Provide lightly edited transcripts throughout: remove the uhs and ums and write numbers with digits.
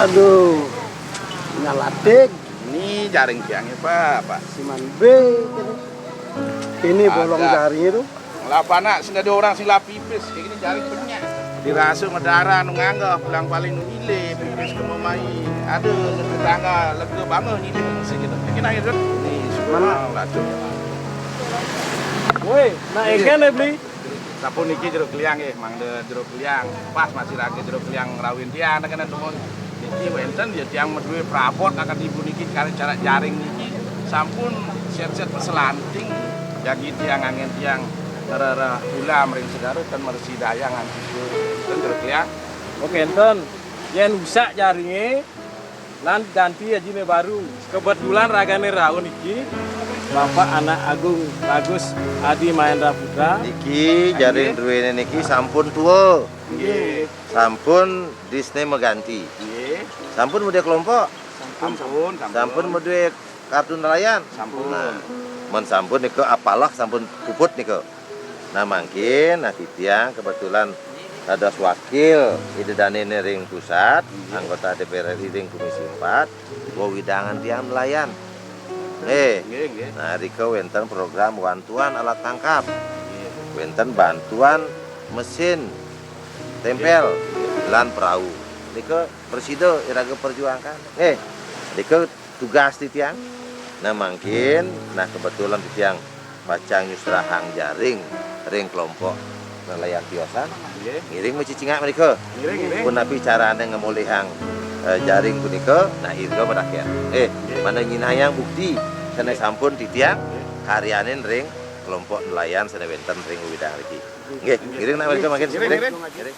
Aduh, nyalatik. Ini jaring tiangnya Pak. Siman B. Ini bolong jaring itu. Lapana sing ada orang sing lapipis kayak gini jaring banyak. Dirasa medara nu nganggo pulang paling nu ile pipis ke mamai. Aduh, tetangga lega banget ini sing gitu. Iki nang itu. Nih, semua lacuk. Woi, nah ikan beli. Sampun niki jeruk liang nggih, mangde jeruk liang. Pas masih lagi jeruk liang rawin tiang kena temun. Niki wenten ya tiang medue prapot akan ibu niki kali cara jaring niki sampun set-set peselanting jagi tiang angin tiang rara ulam ring sedaru kan mersi dayang anti ten jeruk liang. Oke, enten. Yen rusak jaringe lan ganti ajine baru. Kebetulan ragane raun iki Bapak anak Agung Bagus Adi Mahendra Putra. Niki jaring duwene niki sampun tua. Nggih. Sampun Disney mengganti. Nggih. Sampun mudhe kelompok. Sampun mudhe kartu nelayan. Sampun. Nah, men sampun niku apalah sampun puput niku. Nah mangkin nah titiang kebetulan ada wakil idedane ring pusat, anggota DPR RI ring Komisi 4, wewidangan tiang nelayan. Nggih. Nah riko wenten program bantuan alat tangkap. Wenten bantuan mesin tempel lan perahu. Riko presido iraga perjuangkan. Riko tugas titiang. Nah mungkin nah kebetulan titiang bacang nyusrahang jaring ring kelompok nelayan tiosan. Ngiring mencicingak mereka. Ngiring. Pun nabi carane ngemulihang jaring punika nah irga berakhir. Mana nyinayang bukti sana sampun titiang karyanin ring kelompok nelayan sana wenten ring widang iki. Nggih, ngiring nak mereka makin Ngiring.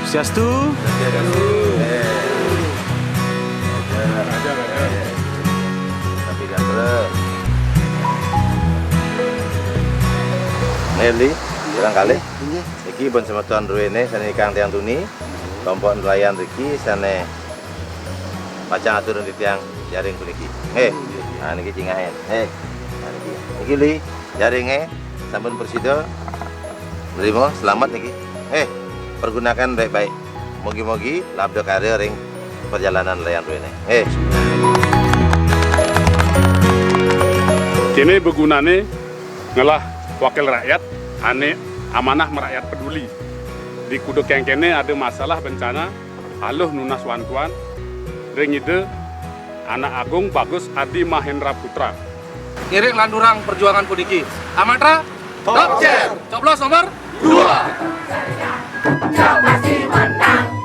Swastiastu. Tapi kan terus. Nelly, kurang kali. Iki pun sama tuan ruwene sane Kang Tiang Tuni. Kelompok nelayan Riki sane pacang aturan di tiang jaring puniki. Nah niki cingahen. Nah niki. Niki li jaringe sampun presida. Nerima selamat niki. Pergunakan baik-baik. Mogi-mogi labdo karya ring perjalanan nelayan ruwene. Kini begunane ngelah wakil rakyat, ane amanah merakyat peduli. di kudu kene ada masalah bencana, haluh nunas wantuan, rengide anak agung Bagus Adi Mahendra Putra. Ngirik landurang perjuangan Pudiki. Amatra, top chair. Coblos nomor 2. Masih menang.